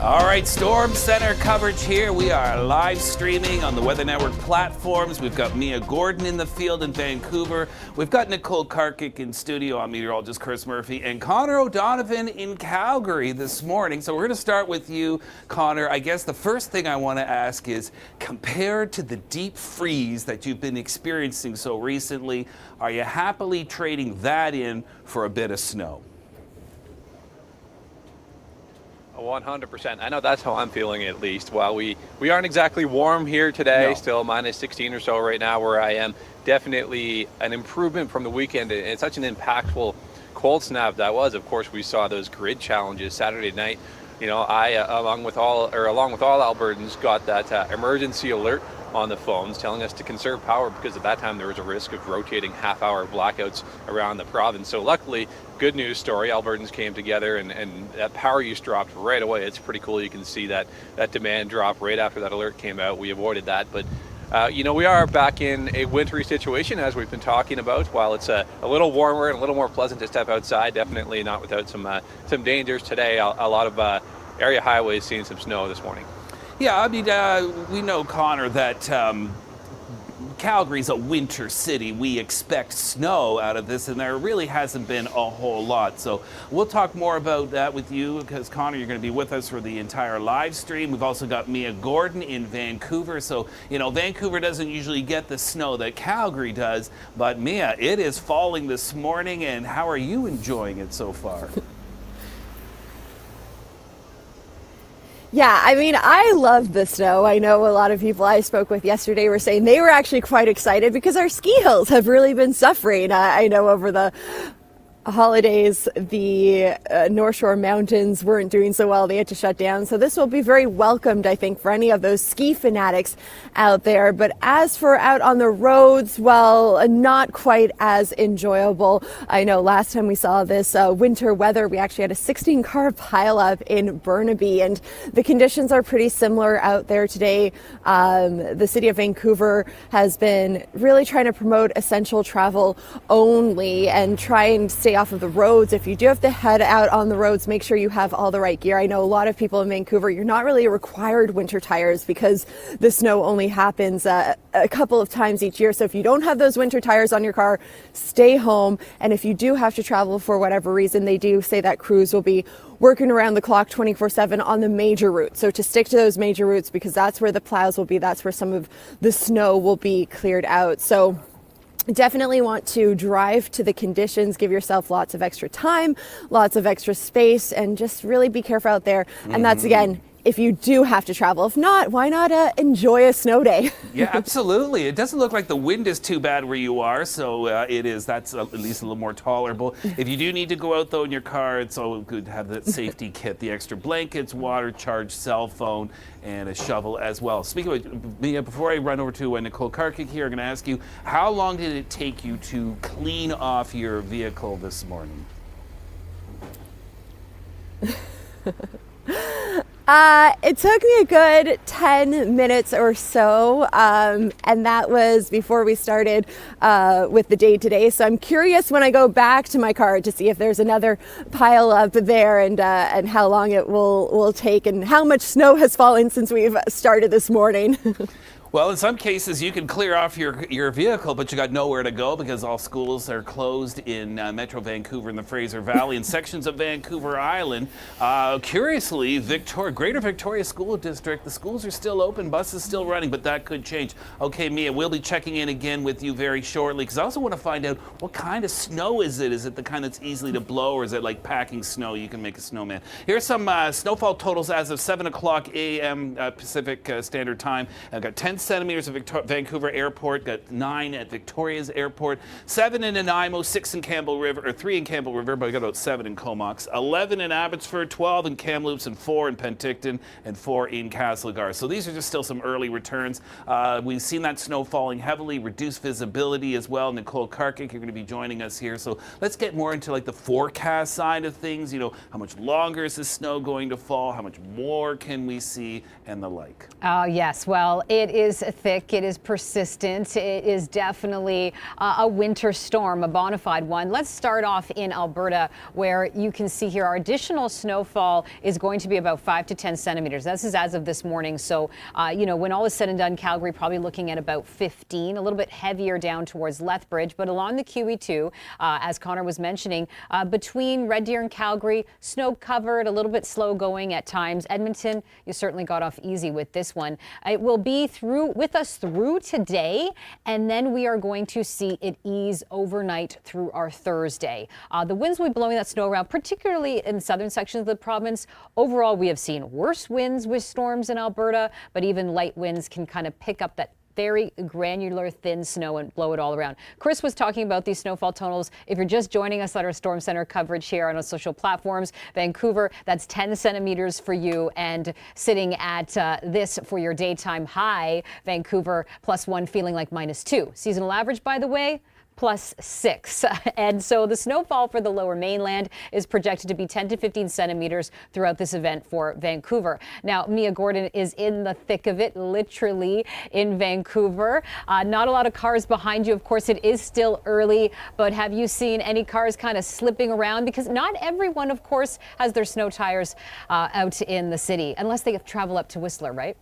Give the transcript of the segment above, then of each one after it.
All right, Storm Center coverage here. We are live streaming on the Weather Network platforms. We've got Mia Gordon in the field in Vancouver. We've got Nicole Karkic in studio. I'm meteorologist Chris Murphy. And Connor O'Donovan in Calgary this morning. So we're going to start with you, Connor. I guess the first thing I want to ask is, compared to the deep freeze that you've been experiencing so recently, are you happily trading that in for a bit of snow? 100%. I know that's how I'm feeling, at least. While we aren't exactly warm here today, still minus 16 or so right now where I am. Definitely an improvement from the weekend. It's such an impactful cold snap that was. Of course, we saw those grid challenges Saturday night. You know, I, along with all Albertans, got that emergency alert on the phones telling us to conserve power because at that time there was a risk of rotating half-hour blackouts around the province. So luckily, good news story, Albertans came together and that power use dropped right away. It's pretty cool. You can see that demand drop right after that alert came out. We avoided that, but you know, we are back in a wintry situation as we've been talking about. While it's a little warmer and a little more pleasant to step outside, definitely not without some dangers today. A lot of area highways seeing some snow this morning. Yeah, I mean, we know, Connor, that Calgary's a winter city. We expect snow out of this, and there really hasn't been a whole lot. So we'll talk more about that with you because, Connor, you're going to be with us for the entire live stream. We've also got Mia Gordon in Vancouver. So, you know, Vancouver doesn't usually get the snow that Calgary does. But, Mia, it is falling this morning, and how are you enjoying it so far? Yeah, I mean, I love the snow. I know a lot of people I spoke with yesterday were saying they were actually quite excited because our ski hills have really been suffering. I know over the holidays, the North Shore Mountains weren't doing so well. They had to shut down. So this will be very welcomed, I think, for any of those ski fanatics out there. But as for out on the roads, well, not quite as enjoyable. I know last time we saw this winter weather, we actually had a 16-car pileup in Burnaby, and the conditions are pretty similar out there today. The city of Vancouver has been really trying to promote essential travel only and try and stay off of the roads. If you do have to head out on the roads, make sure you have all the right gear. I know a lot of people in Vancouver, you're not really required winter tires because the snow only happens a couple of times each year. So if you don't have those winter tires on your car, stay home. And if you do have to travel for whatever reason, they do say that crews will be working around the clock 24/7 on the major routes. So to stick to those major routes because that's where the plows will be, that's where some of the snow will be cleared out. So definitely want to drive to the conditions, give yourself lots of extra time, lots of extra space, and just really be careful out there. And that's, again, if you do have to travel. If not, why not enjoy a snow day? Yeah, absolutely. It doesn't look like the wind is too bad where you are, so that's at least a little more tolerable. If you do need to go out, though, in your car, it's always good to have that safety kit, the extra blankets, water, charged cell phone, and a shovel as well. Speaking of, Mia, before I run over to Nicole Karkic here, I'm going to ask you, how long did it take you to clean off your vehicle this morning? It took me a good 10 minutes or so, and that was before we started with the day today. So I'm curious when I go back to my car to see if there's another pile up there and how long it will take and how much snow has fallen since we've started this morning. Well, in some cases, you can clear off your vehicle, but you got nowhere to go because all schools are closed in Metro Vancouver and the Fraser Valley and sections of Vancouver Island. Curiously, Greater Victoria School District, the schools are still open, buses still running, but that could change. Okay, Mia, we'll be checking in again with you very shortly because I also want to find out what kind of snow is it? Is it the kind that's easily to blow, or is it like packing snow? You can make a snowman. Here's some snowfall totals as of 7 o'clock a.m. Pacific Standard Time. I've got 10 centimeters at Vancouver Airport, got 9 at Victoria's Airport, 7 in Nanaimo, 6 in Campbell River, or 3 in Campbell River, but I got about 7 in Comox, 11 in Abbotsford, 12 in Kamloops, and 4 in Penticton, and 4 in Castlegar. So these are just still some early returns. We've seen that snow falling heavily, reduced visibility as well. Nicole Karkic, you're going to be joining us here. So let's get more into like the forecast side of things. You know, how much longer is the snow going to fall? How much more can we see, and the like? Oh, yes. Well, it is is thick. It is persistent. It is definitely a winter storm, a bona fide one. Let's start off in Alberta, where you can see here our additional snowfall is going to be about 5 to 10 centimeters. This is as of this morning. So, when all is said and done, Calgary probably looking at about 15, a little bit heavier down towards Lethbridge. But along the QE2, as Connor was mentioning, between Red Deer and Calgary, snow covered, a little bit slow going at times. Edmonton, you certainly got off easy with this one. It will be with us through today, and then we are going to see it ease overnight through our Thursday. The winds will be blowing that snow around, particularly in the southern sections of the province. Overall, we have seen worse winds with storms in Alberta, but even light winds can kind of pick up that very granular, thin snow and blow it all around. Chris was talking about these snowfall totals. If you're just joining us at our Storm Center coverage here on our social platforms, Vancouver, that's 10 centimeters for you, and sitting at this for your daytime high, Vancouver +1, feeling like -2. Seasonal average, by the way, +6. And so the snowfall for the lower mainland is projected to be 10 to 15 centimeters throughout this event for Vancouver. Now, Mia Gordon is in the thick of it, literally in Vancouver. Not a lot of cars behind you. Of course, it is still early, but have you seen any cars kind of slipping around? Because not everyone, of course, has their snow tires out in the city, unless they travel up to Whistler, right?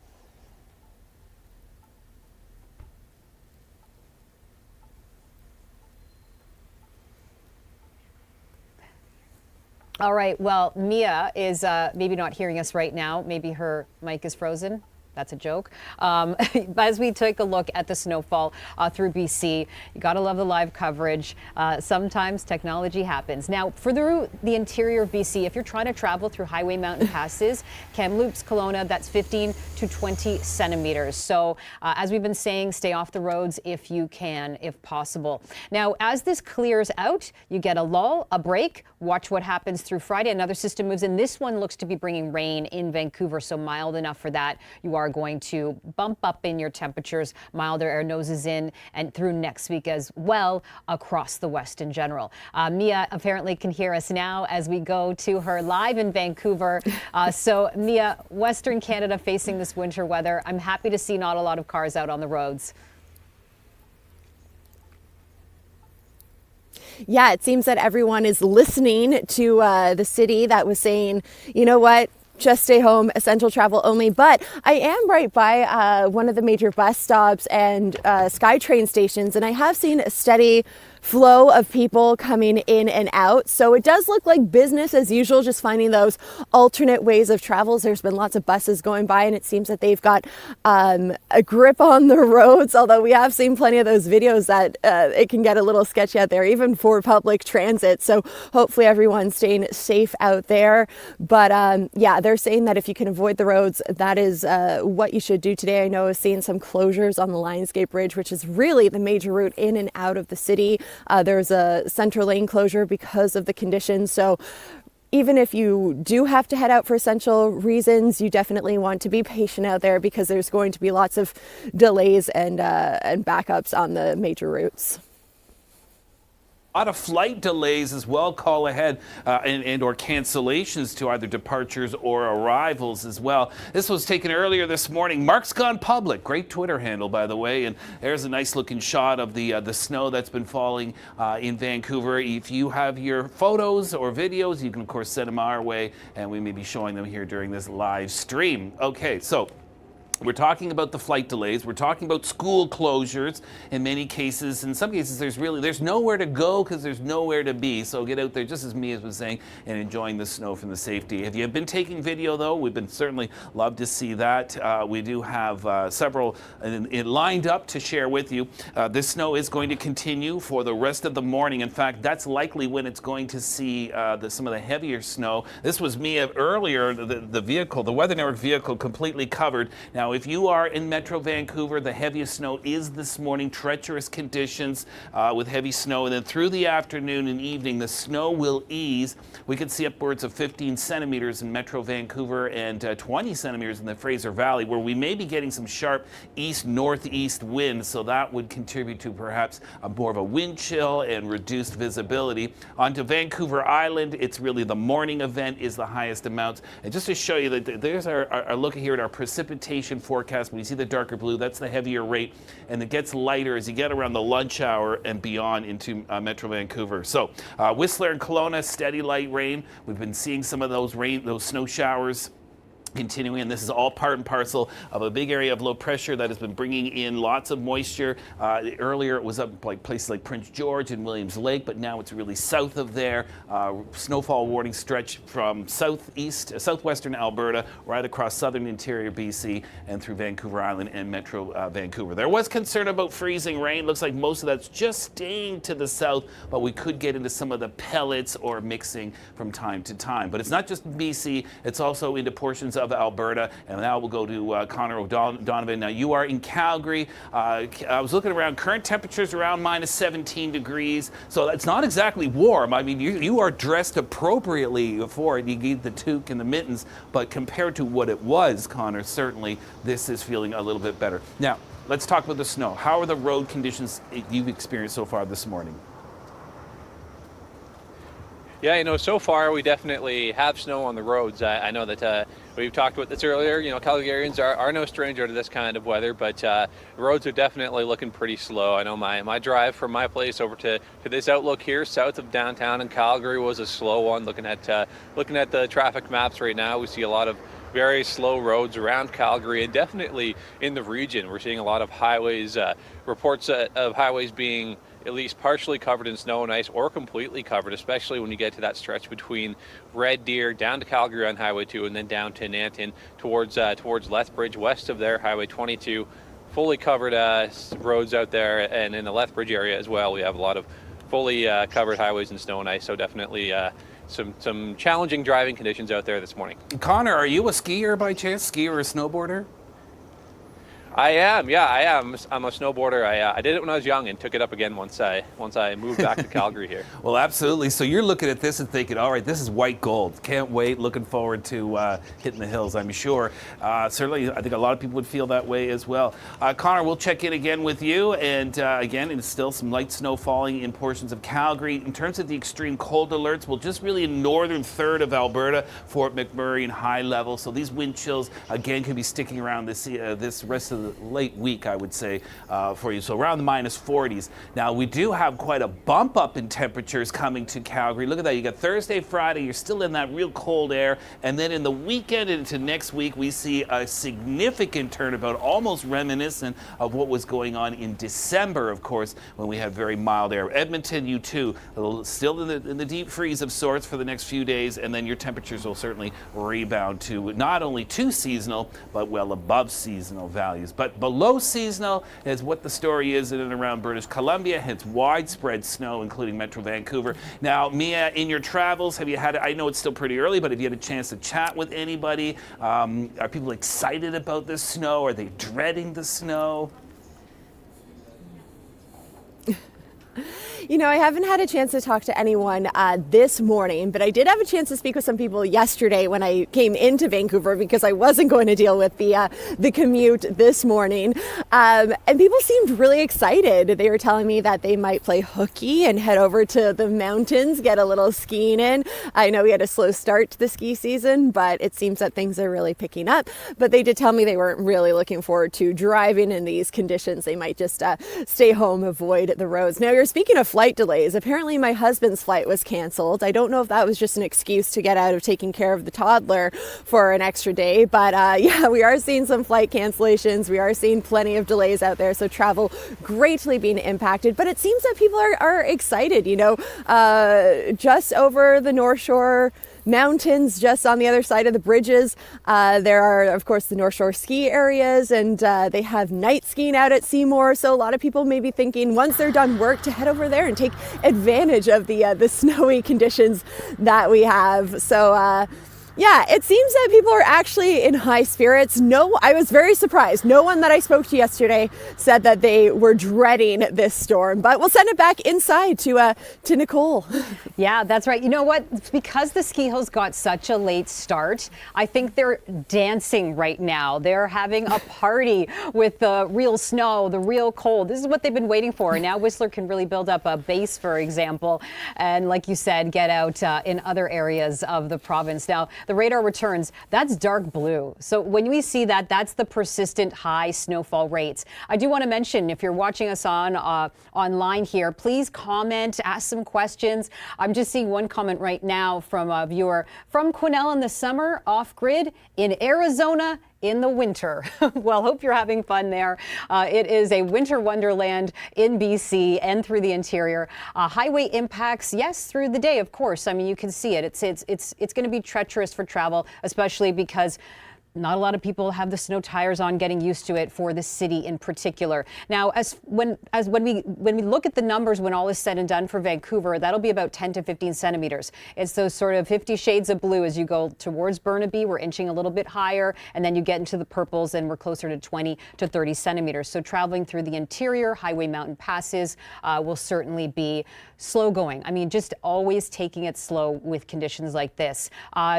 All right, well, Mia is maybe not hearing us right now. Maybe her mic is frozen. That's a joke. As we take a look at the snowfall through BC, you gotta love the live coverage. Sometimes technology happens. Now, through the interior of BC, if you're trying to travel through highway mountain passes, Commutes, Kelowna, that's 15 to 20 centimeters. So as we've been saying, stay off the roads if you can, if possible. Now, as this clears out, you get a lull, a break. Watch what happens through Friday. Another system moves in. This one looks to be bringing rain in Vancouver, so mild enough for that. You are going to bump up in your temperatures, milder air noses in and through next week as well across the West in general. Mia apparently can hear us now as we go to her live in Vancouver. So Mia, Western Canada facing this winter weather. I'm happy to see not a lot of cars out on the roads. Yeah, it seems that everyone is listening to the city that was saying, you know what, just stay home, essential travel only. But I am right by one of the major bus stops and SkyTrain stations, and I have seen a steady flow of people coming in and out. So it does look like business as usual, just finding those alternate ways of travels. There's been lots of buses going by, and it seems that they've got a grip on the roads, although we have seen plenty of those videos that it can get a little sketchy out there, even for public transit. So hopefully everyone's staying safe out there. But yeah, they're saying that if you can avoid the roads, that is what you should do today. I know I've seen some closures on the Lionsgate Bridge, which is really the major route in and out of the city. There's a center lane closure because of the conditions. So even if you do have to head out for essential reasons, you definitely want to be patient out there because there's going to be lots of delays and backups on the major routes. A lot of flight delays as well. Call ahead and or cancellations to either departures or arrivals as well. This was taken earlier this morning. Mark's Gone Public, great Twitter handle, by the way. And there's a nice looking shot of the snow that's been falling in Vancouver. If you have your photos or videos, you can of course send them our way, and we may be showing them here during this live stream. Okay, so we're talking about the flight delays. We're talking about school closures in many cases. In some cases, there's nowhere to go because there's nowhere to be. So get out there, just as Mia was saying, and enjoying the snow from the safety. If you have been taking video, though, we've been certainly love to see that. We do have several lined up to share with you. This snow is going to continue for the rest of the morning. In fact, that's likely when it's going to see some of the heavier snow. This was Mia earlier, the vehicle, the Weather Network vehicle, completely covered. Now, if you are in Metro Vancouver, the heaviest snow is this morning. Treacherous conditions with heavy snow. And then through the afternoon and evening, the snow will ease. We could see upwards of 15 centimeters in Metro Vancouver and 20 centimeters in the Fraser Valley, where we may be getting some sharp east-northeast winds. So that would contribute to perhaps more of a wind chill and reduced visibility. Onto Vancouver Island, it's really the morning event is the highest amounts. And just to show you that there's our look here at our precipitation precipitation forecast. When you see the darker blue, that's the heavier rate, and it gets lighter as you get around the lunch hour and beyond into Metro Vancouver. So Whistler and Kelowna, steady light rain. We've been seeing some of those snow showers continuing, and this is all part and parcel of a big area of low pressure that has been bringing in lots of moisture. Earlier it was up like places like Prince George and Williams Lake, but now it's really south of there. Snowfall warning stretch from southwestern Alberta right across southern interior BC and through Vancouver Island and Metro Vancouver. There was concern about freezing rain. Looks like most of that's just staying to the south, but we could get into some of the pellets or mixing from time to time. But it's not just BC, it's also into portions of Alberta, and now we'll go to Connor O'Donovan. Now you are in Calgary. I was looking around, current temperatures around minus 17 degrees, so it's not exactly warm. I mean, you are dressed appropriately for it. You need the toque and the mittens, but compared to what it was, Connor, certainly this is feeling a little bit better. Now, let's talk about the snow. How are the road conditions you've experienced so far this morning? Yeah, so far we definitely have snow on the roads. I know that we've talked about this earlier. Calgarians are no stranger to this kind of weather, but the roads are definitely looking pretty slow. I know my drive from my place over to this outlook here south of downtown in Calgary was a slow one. Looking at the traffic maps right now, we see a lot of very slow roads around Calgary and definitely in the region. We're seeing a lot of highways, reports of highways being at least partially covered in snow and ice or completely covered, especially when you get to that stretch between Red Deer down to Calgary on Highway 2 and then down to Nanton towards Lethbridge west of there, Highway 22. Fully covered roads out there, and in the Lethbridge area as well, we have a lot of fully covered highways in snow and ice, so definitely some challenging driving conditions out there this morning. Connor, are you a skier by chance? Skier or a snowboarder? I am. I'm a snowboarder. I did it when I was young and took it up again once I moved back to Calgary here. Well, absolutely. So you're looking at this and thinking, all right, this is white gold. Can't wait. Looking forward to hitting the hills, I'm sure. Certainly, I think a lot of people would feel that way as well. Connor, we'll check in again with you. And again, it's still some light snow falling in portions of Calgary. In terms of the extreme cold alerts, well, just really in northern third of Alberta, Fort McMurray and high level. So these wind chills, again, could be sticking around this rest of the late week, I would say, for you. So around the minus 40s. Now, we do have quite a bump up in temperatures coming to Calgary. Look at that. You got Thursday, Friday. You're still in that real cold air. And then in the weekend into next week, we see a significant turnabout, almost reminiscent of what was going on in December, of course, when we had very mild air. Edmonton, you too, still in the deep freeze of sorts for the next few days. And then your temperatures will certainly rebound to not only to seasonal, but well above seasonal values. But below seasonal is what the story is in and around British Columbia, hence widespread snow, including Metro Vancouver. Now, Mia, in your travels, have you had, I know it's still pretty early, but have you had a chance to chat with anybody? Are people excited about the snow? Are they dreading the snow? I haven't had a chance to talk to anyone this morning, but I did have a chance to speak with some people yesterday when I came into Vancouver because I wasn't going to deal with the commute this morning. And people seemed really excited. They were telling me that they might play hooky and head over to the mountains, get a little skiing in. I know we had a slow start to the ski season, but it seems that things are really picking up. But they did tell me they weren't really looking forward to driving in these conditions. They might just stay home, avoid the roads. Now, you're speaking of flight delays. Apparently my husband's flight was canceled. I don't know if that was just an excuse to get out of taking care of the toddler for an extra day, but yeah, we are seeing some flight cancellations. We are seeing plenty of delays out there, so travel greatly being impacted, but it seems that people are excited, just over the North Shore mountains, just on the other side of the bridges. There are, of course, the North Shore ski areas, and they have night skiing out at Seymour. So a lot of people may be thinking once they're done work to head over there and take advantage of the snowy conditions that we have. So yeah, it seems that people are actually in high spirits. No, I was very surprised. No one that I spoke to yesterday said that they were dreading this storm, but we'll send it back inside to Nicole. Yeah, that's right. You know what? It's because the ski hills got such a late start, I think they're dancing right now. They're having a party with the real snow, the real cold. This is what they've been waiting for. And now Whistler can really build up a base, for example, and like you said, get out in other areas of the province. Now, the radar returns, that's dark blue. So when we see that, that's the persistent high snowfall rates. I do want to mention, if you're watching us on online here, please comment, ask some questions. I'm just seeing one comment right now from a viewer. From Quesnel in the summer, off-grid, in Arizona in the winter. Well, hope you're having fun there. It is a winter wonderland in BC and through the interior. Highway impacts, yes, through the day, of course. I mean, you can see it. It's going to be treacherous for travel, especially because not a lot of people have the snow tires on, getting used to it for the city in particular. Now, when we look at the numbers, when all is said and done for Vancouver, that'll be about 10 to 15 centimeters. It's those sort of 50 shades of blue as you go towards Burnaby. We're inching a little bit higher, and then you get into the purples, and we're closer to 20 to 30 centimeters. So traveling through the interior, highway mountain passes will certainly be slow going. I mean, just always taking it slow with conditions like this.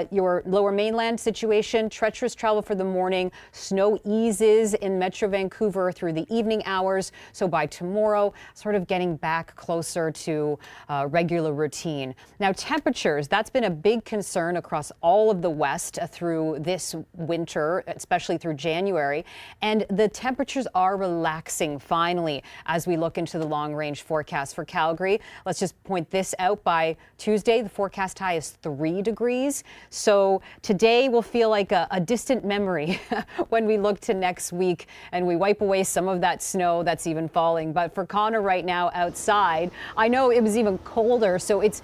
Your lower mainland situation, treacherous travel for the morning. Snow eases in Metro Vancouver through the evening hours. So by tomorrow, sort of getting back closer to regular routine. Now, temperatures, that's been a big concern across all of the West through this winter, especially through January. And the temperatures are relaxing finally as we look into the long range forecast for Calgary. Let's just point this out. By Tuesday, the forecast high is 3 degrees. So today will feel like a distant memory when we look to next week and we wipe away some of that snow that's even falling. But for Connor right now outside, I know it was even colder. So it's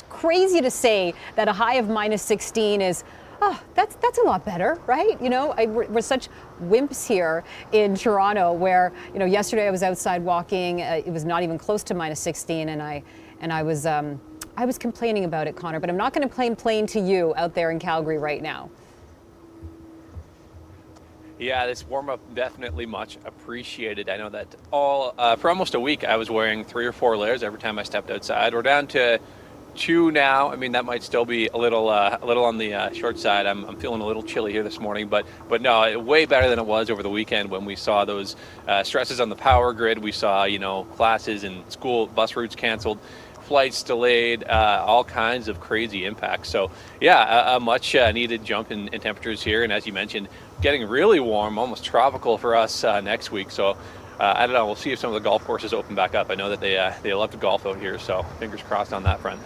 crazy to say that a high of -16 is, oh, that's a lot better, right? You know, we're such wimps here in Toronto, where, you know, yesterday I was outside walking. It was not even close to -16, and I was complaining about it, Connor. But I'm not going to complain to you out there in Calgary right now. Yeah, this warm-up definitely much appreciated. I know that for almost a week I was wearing 3 or 4 layers every time I stepped outside. We're down to 2 now. I mean, that might still be a little on the short side. I'm feeling a little chilly here this morning, but no, way better than it was over the weekend when we saw those stresses on the power grid. We saw, you know, classes and school bus routes canceled, flights delayed, all kinds of crazy impacts. So yeah, a much needed jump in temperatures here. And as you mentioned, getting really warm, almost tropical for us next week. So I don't know, we'll see if some of the golf courses open back up. I know that they love to golf out here, so fingers crossed on that front.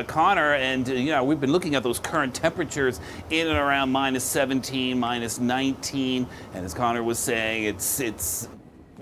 Connor, and we've been looking at those current temperatures in and around -17, -19, and as Connor was saying, it's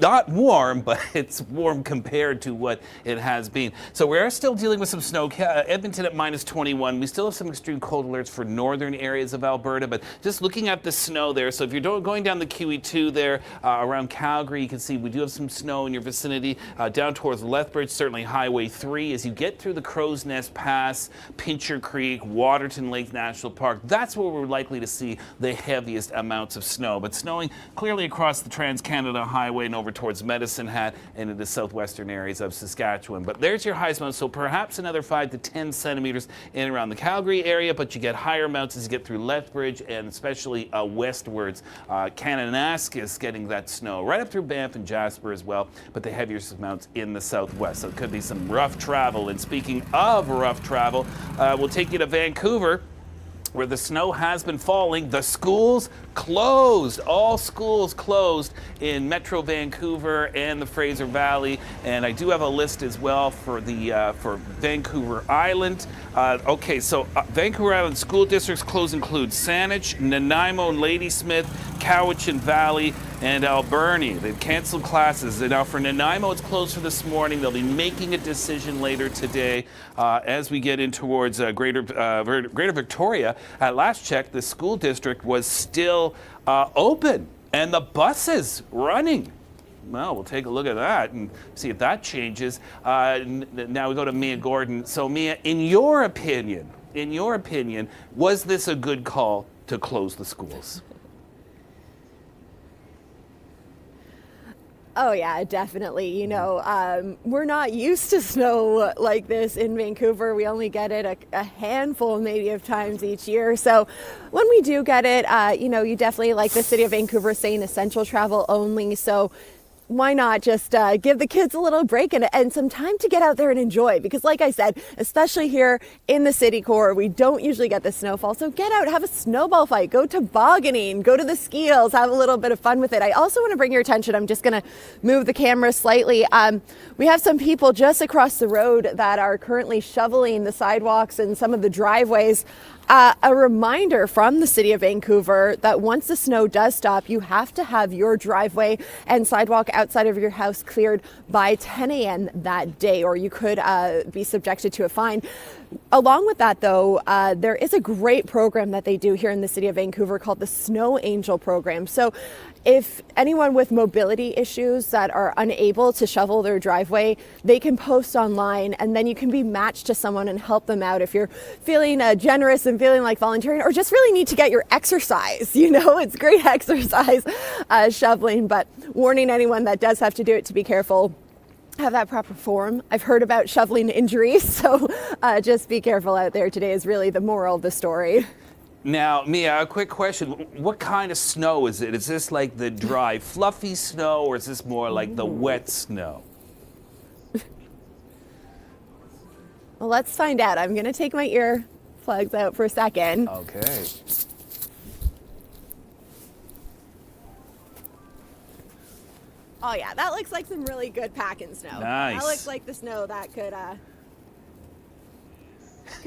not warm, but it's warm compared to what it has been. So we are still dealing with some snow. Edmonton at -21. We still have some extreme cold alerts for northern areas of Alberta, but just looking at the snow there. So if you're going down the QE2 there around Calgary, you can see we do have some snow in your vicinity. Down towards Lethbridge, certainly Highway 3. As you get through the Crow's Nest Pass, Pincher Creek, Waterton Lake National Park, that's where we're likely to see the heaviest amounts of snow. But snowing clearly across the Trans-Canada Highway and over towards Medicine Hat and into southwestern areas of Saskatchewan. But there's your highest amount, so perhaps another 5 to 10 centimeters in and around the Calgary area, but you get higher amounts as you get through Lethbridge and especially westwards. Kananaskis getting that snow right up through Banff and Jasper as well, but the heaviest amounts in the southwest. So it could be some rough travel. And speaking of rough travel, we'll take you to Vancouver, where the snow has been falling. The schools closed. All schools closed in Metro Vancouver and the Fraser Valley. And I do have a list as well for the for Vancouver Island. So Vancouver Island school districts closed include Saanich, Nanaimo, Ladysmith, Cowichan Valley, and Alberni. They've canceled classes. And now for Nanaimo, it's closed for this morning. They'll be making a decision later today as we get in towards Greater Victoria. At last check, the school district was still open and the buses running. Well, we'll take a look at that and see if that changes. Now we go to Mia Gordon. So Mia, in your opinion, was this a good call to close the schools? Oh, yeah, definitely. You know, we're not used to snow like this in Vancouver. We only get it a handful maybe of times each year. So when we do get it, you definitely, like the city of Vancouver saying, essential travel only. So why not just give the kids a little break and some time to get out there and enjoy? Because like I said, especially here in the city core, we don't usually get the snowfall. So get out, have a snowball fight, go tobogganing, go to the ski hills, have a little bit of fun with it. I also want to bring your attention, I'm just going to move the camera slightly. We have some people just across the road that are currently shoveling the sidewalks and some of the driveways. A reminder from the city of Vancouver that once the snow does stop, you have to have your driveway and sidewalk outside of your house cleared by 10 a.m. that day, or you could be subjected to a fine. Along with that, though, there is a great program that they do here in the city of Vancouver called the Snow Angel program. So if anyone with mobility issues that are unable to shovel their driveway, they can post online, and then you can be matched to someone and help them out if you're feeling generous and feeling like volunteering, or just really need to get your exercise. You know, it's great exercise shoveling, but warning anyone that does have to do it to be careful. Have that proper form. I've heard about shoveling injuries, so just be careful out there today is really the moral of the story. Now, Mia, a quick question. What kind of snow is it? Is this like the dry, fluffy snow, or is this more like the wet snow? Well, let's find out. I'm going to take my earplugs out for a second. Okay. Oh, yeah, that looks like some really good packing snow. Nice. That looks like the snow that could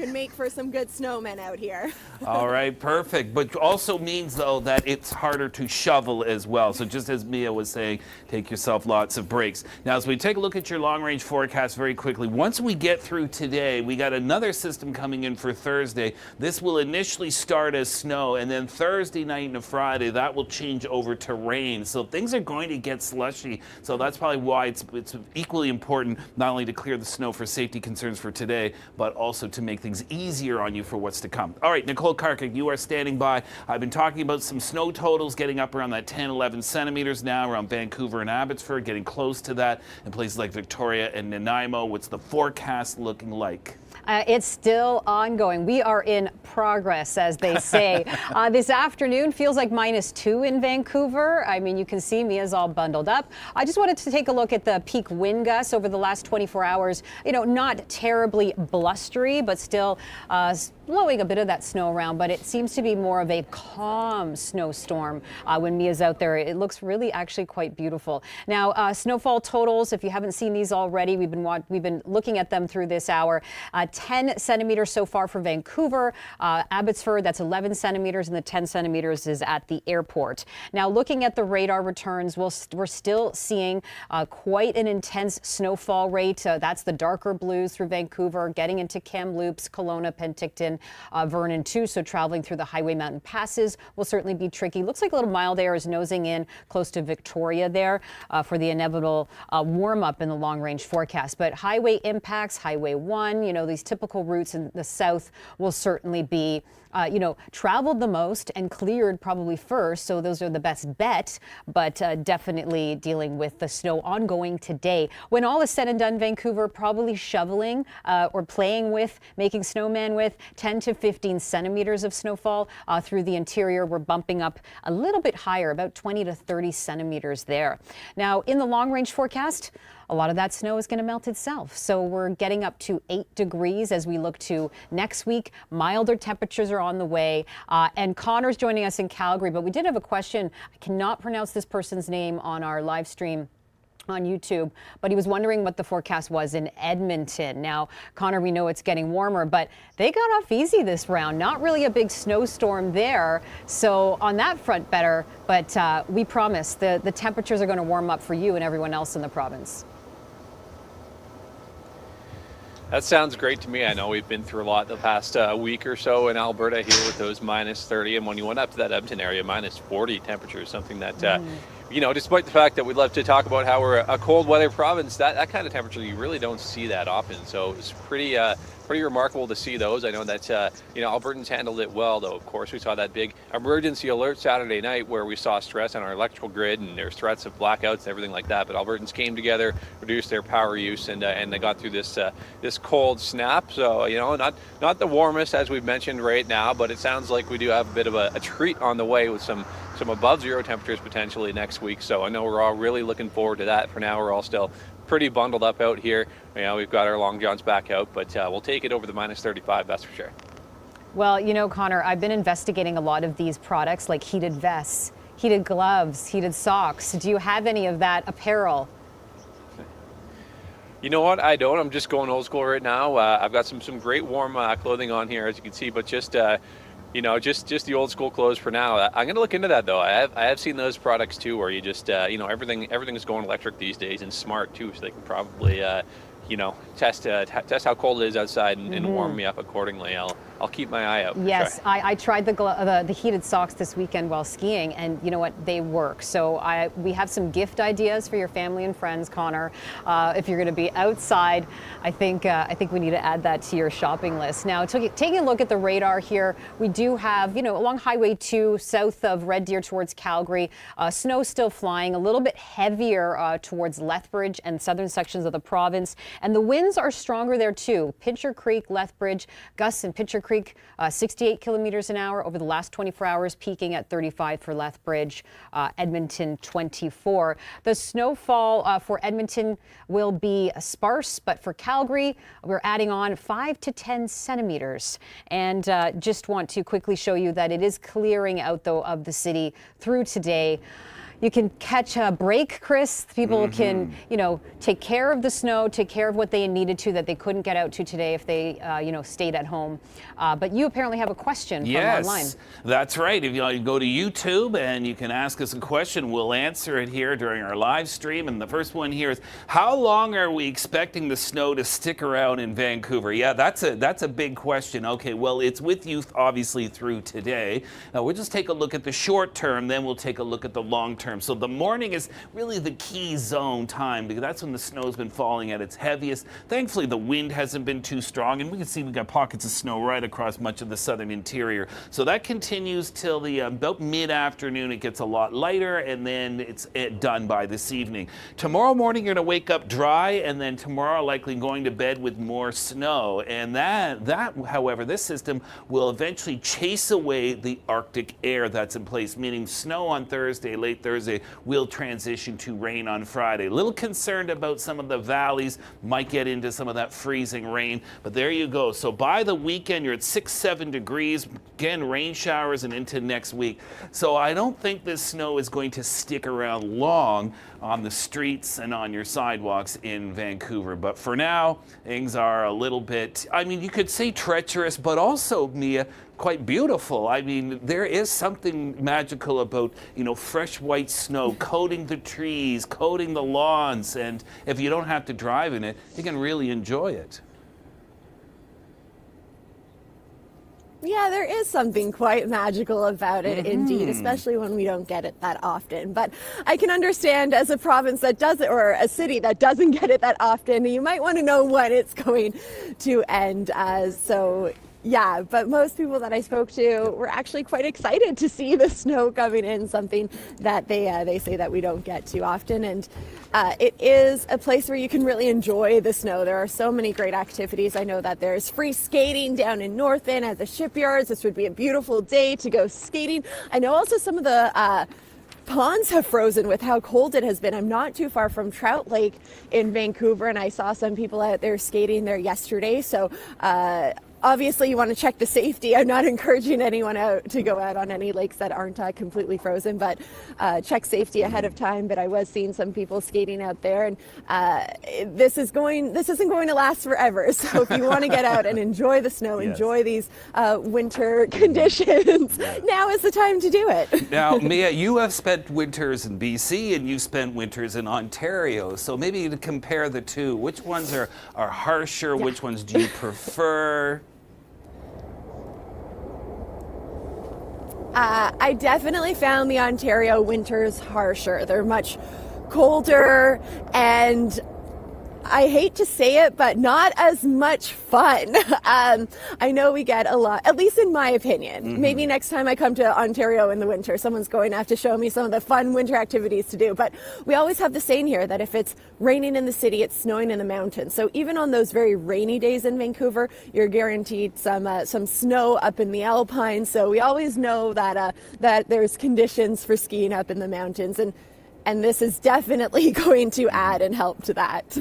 make for some good snowmen out here. All right, perfect. But also means, though, that it's harder to shovel as well. So just as Mia was saying, take yourself lots of breaks. Now, as we take a look at your long-range forecast very quickly, once we get through today, we got another system coming in for Thursday. This will initially start as snow, and then Thursday night into Friday, that will change over to rain. So things are going to get slushy. So that's probably why it's equally important not only to clear the snow for safety concerns for today, but also to make things easier on you for what's to come. All right, Nicole Karkic, you are standing by. I've been talking about some snow totals getting up around that 10, 11 centimeters now around Vancouver and Abbotsford, getting close to that in places like Victoria and Nanaimo. What's the forecast looking like? It's still ongoing. We are in progress, as they say. This afternoon feels like -2 in Vancouver. I mean, you can see Mia's all bundled up. I just wanted to take a look at the peak wind gusts over the last 24 hours. You know, not terribly blustery, but still blowing a bit of that snow around. But it seems to be more of a calm snowstorm when Mia's out there. It looks really actually quite beautiful. Now, snowfall totals, if you haven't seen these already, we've been looking at them through this hour. 10 centimeters so far for Vancouver. Abbotsford, that's 11 centimeters, and the 10 centimeters is at the airport. Now, looking at the radar returns, we're still seeing quite an intense snowfall rate. That's the darker blues through Vancouver, getting into Kamloops, Kelowna, Penticton, Vernon too. So traveling through the highway mountain passes will certainly be tricky. Looks like a little mild air is nosing in close to Victoria there for the inevitable warm up in the long range forecast. But highway impacts, Highway 1, you know, these typical routes in the south will certainly be traveled the most and cleared probably first. So those are the best bet, but definitely dealing with the snow ongoing today. When all is said and done, Vancouver probably shoveling or playing with, making snowmen with 10 to 15 centimeters of snowfall through the interior. We're bumping up a little bit higher, about 20 to 30 centimeters there. Now, in the long range forecast, a lot of that snow is going to melt itself. So we're getting up to 8 degrees as we look to next week. Milder temperatures are on the way. And Connor's joining us in Calgary, but we did have a question. I cannot pronounce this person's name on our live stream on YouTube, but he was wondering what the forecast was in Edmonton. Now, Connor, we know it's getting warmer, but they got off easy this round. Not really a big snowstorm there. So on that front, better, but we promise the temperatures are going to warm up for you and everyone else in the province. That sounds great to me. I know we've been through a lot the past week or so in Alberta here with those -30, and when you went up to that Edmonton area, -40 temperatures, something that, despite the fact that we'd love to talk about how we're a cold weather province, that kind of temperature you really don't see that often. So it's pretty remarkable to see those. I know that Albertans handled it well, though. Of course, we saw that big emergency alert Saturday night where we saw stress on our electrical grid and there's threats of blackouts and everything like that. But Albertans came together, reduced their power use, and they got through this cold snap. So not the warmest as we've mentioned right now, but it sounds like we do have a bit of a treat on the way with some some above zero temperatures potentially next week. So I know we're all really looking forward to that. For now, we're all still pretty bundled up out here. We've got our long johns back out, but we'll take it over the minus 35, that's for sure. Well, Connor, I've been investigating a lot of these products like heated vests, heated gloves, heated socks. Do you have any of that apparel? You know what? I don't. I'm just going old school right now. I've got some great warm clothing on here, as you can see, but just just the old school clothes for now. I'm going to look into that though. I have seen those products too, where you just everything is going electric these days, and smart too, so they can probably test how cold it is outside and warm me up accordingly. I'll keep my eye out. Yes, sure. I tried the heated socks this weekend while skiing, and you know what? They work. So we have some gift ideas for your family and friends, Connor. If you're going to be outside, I think we need to add that to your shopping list. Now, taking a look at the radar here, we do have along Highway 2 south of Red Deer towards Calgary, snow still flying, a little bit heavier towards Lethbridge and southern sections of the province, and the winds are stronger there too. Pitcher Creek, Lethbridge, gusts in Pitcher Creek, 68 kilometers an hour over the last 24 hours, peaking at 35 for Lethbridge, Edmonton 24. The snowfall for Edmonton will be sparse, but for Calgary, we're adding on 5 to 10 centimeters. And just want to quickly show you that it is clearing out, though, of the city through today. You can catch a break, Chris. People can, take care of the snow, take care of what they needed to that they couldn't get out to today if they, stayed at home. But you apparently have a question from online. Yes, that's right. If you go to YouTube and you can ask us a question, we'll answer it here during our live stream. And the first one here is, how long are we expecting the snow to stick around in Vancouver? Yeah, that's a big question. Okay, well, it's with you obviously through today. Now, we'll just take a look at the short term, then we'll take a look at the long term. So the morning is really the key zone time, because that's when the snow's been falling at its heaviest. Thankfully, the wind hasn't been too strong, and we can see we've got pockets of snow right across much of the southern interior. So that continues till the about mid-afternoon. It gets a lot lighter, and then it's done by this evening. Tomorrow morning, you're going to wake up dry, and then tomorrow likely going to bed with more snow. And that, however, this system will eventually chase away the Arctic air that's in place, meaning snow on Thursday, late Thursday, will transition to rain on Friday. A little concerned about some of the valleys, might get into some of that freezing rain, but there you go. So by the weekend, you're at 6-7 degrees, again, rain showers and into next week. So I don't think this snow is going to stick around long on the streets and on your sidewalks in Vancouver. But for now, things are a little bit, you could say treacherous, but also, Mia, quite beautiful. There is something magical about, fresh white snow coating the trees, coating the lawns, and if you don't have to drive in it, you can really enjoy it. Yeah, there is something quite magical about it, indeed, especially when we don't get it that often. But I can understand, as a province that doesn't, or a city that doesn't get it that often, you might want to know when it's going to end. Yeah, but most people that I spoke to were actually quite excited to see the snow coming in, something that they say that we don't get too often. And it is a place where you can really enjoy the snow. There are so many great activities. I know that there's free skating down in North End at the shipyards. This would be a beautiful day to go skating. I know also some of the ponds have frozen with how cold it has been. I'm not too far from Trout Lake in Vancouver, and I saw some people out there skating there yesterday. So obviously, you want to check the safety. I'm not encouraging anyone to go out on any lakes that aren't completely frozen, but check safety ahead of time. But I was seeing some people skating out there, and this isn't going to last forever. So if you want to get out and enjoy the snow, enjoy these winter conditions, now is the time to do it. Now, Mia, you have spent winters in BC and you spent winters in Ontario. So maybe to compare the two, which ones are harsher? Which ones do you prefer? I definitely found the Ontario winters harsher. They're much colder, and I hate to say it, but not as much fun. I know we get a lot, at least in my opinion. Maybe next time I come to Ontario in the winter, someone's going to have to show me some of the fun winter activities to do. But we always have the saying here that if it's raining in the city, it's snowing in the mountains. So even on those very rainy days in Vancouver, you're guaranteed some snow up in the Alpines. So we always know that that there's conditions for skiing up in the mountains, and this is definitely going to add and help to that.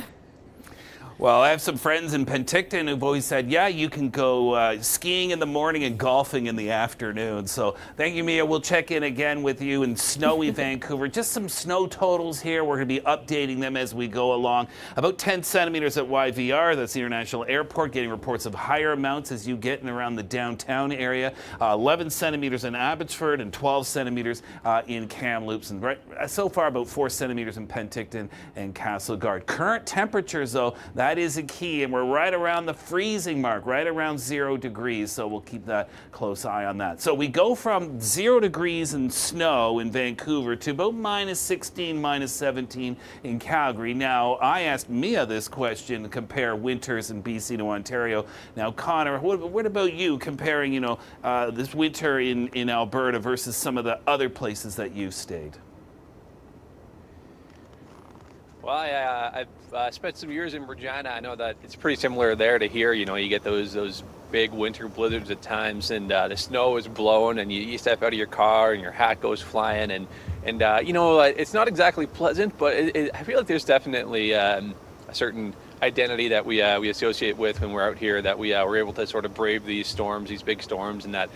Well, I have some friends in Penticton who've always said, yeah, you can go skiing in the morning and golfing in the afternoon. So thank you, Mia. We'll check in again with you in snowy Vancouver. Just some snow totals here. We're going to be updating them as we go along. About 10 centimeters at YVR, that's the International Airport, getting reports of higher amounts as you get in around the downtown area. 11 centimeters in Abbotsford and 12 centimeters in Kamloops. And so far, about 4 centimeters in Penticton and Castlegar. Current temperatures, though, that is a key, and we're right around the freezing mark, right around 0 degrees, so we'll keep that close eye on that. So we go from 0 degrees and snow in Vancouver to about -16, -17 in Calgary. Now, I asked Mia this question to compare winters in BC to Ontario. Now, Connor, what about you comparing, this winter in Alberta versus some of the other places that you've stayed? Well, I've spent some years in Regina. I know that it's pretty similar there to here. You get those big winter blizzards at times, and the snow is blowing, and you step out of your car, and your hat goes flying, and it's not exactly pleasant, but I feel like there's definitely a certain identity that we associate with when we're out here, that we're able to sort of brave these storms, these big storms, and that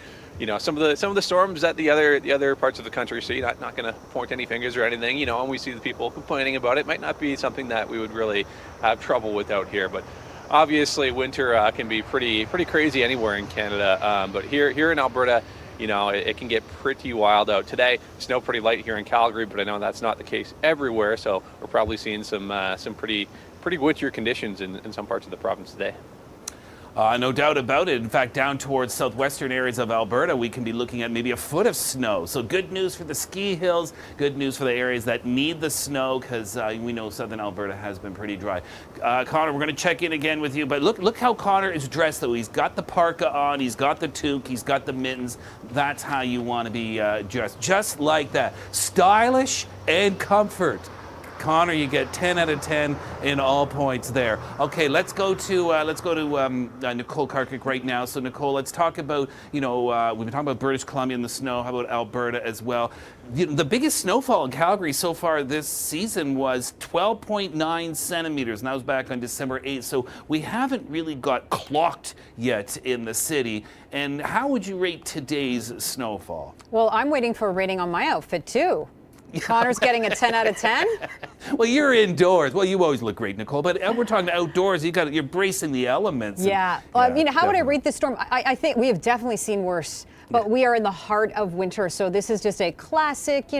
some of the storms that the other parts of the country see. Not going to point any fingers or anything, and we see the people complaining about it. Might not be something that we would really have trouble with out here, but obviously winter can be pretty crazy anywhere in Canada. But here in Alberta, it can get pretty wild out. Today, snow pretty light here in Calgary, but I know that's not the case everywhere. So we're probably seeing some pretty winter conditions in some parts of the province today. No doubt about it. In fact, down towards southwestern areas of Alberta, we can be looking at maybe a foot of snow. So good news for the ski hills, good news for the areas that need the snow, because we know southern Alberta has been pretty dry. Connor, we're going to check in again with you, but look how Connor is dressed, though. He's got the parka on, he's got the toque, he's got the mittens. That's how you want to be dressed, just like that. Stylish and comfort. Connor, you get 10 out of 10 in all points there. Okay, let's go to Nicole Karkic right now. So Nicole, let's talk about, we've been talking about British Columbia and the snow. How about Alberta as well? The biggest snowfall in Calgary so far this season was 12.9 centimeters, and that was back on December 8th. So we haven't really got clocked yet in the city. And how would you rate today's snowfall? Well, I'm waiting for a rating on my outfit too. Connor's getting a 10 out of 10. Well, you're indoors. Well, you always look great, Nicole. But we're talking outdoors. You're bracing the elements. Yeah. Well, how would I rate this storm? I think we have definitely seen worse. But we are in the heart of winter, so this is just a classic,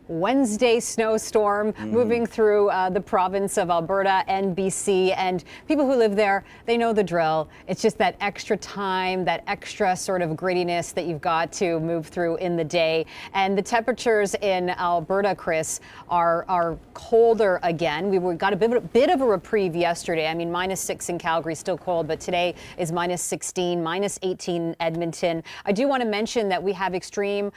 Wednesday snowstorm moving through the province of Alberta and BC, and people who live there, they know the drill. It's just that extra time, that extra sort of grittiness that you've got to move through in the day. And the temperatures in Alberta, Chris, are colder again. We got a bit of a reprieve yesterday. I mean, -6 in Calgary, still cold, but today is -16, -18 in Edmonton. I do want to mention that we have extreme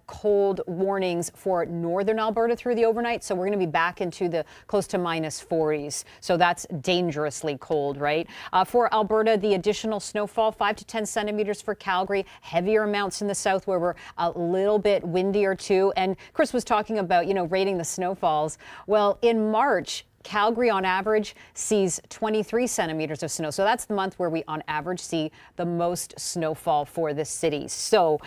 cold warnings for northern Alberta through the overnight, so we're going to be back into the close to -40s. So that's dangerously cold, right? For Alberta, the additional snowfall, 5 to 10 centimeters for Calgary, heavier amounts in the south where we're a little bit windier too. And Chris was talking about, rating the snowfalls. Well, in March, Calgary on average sees 23 centimeters of snow. So that's the month where we on average see the most snowfall for the city. So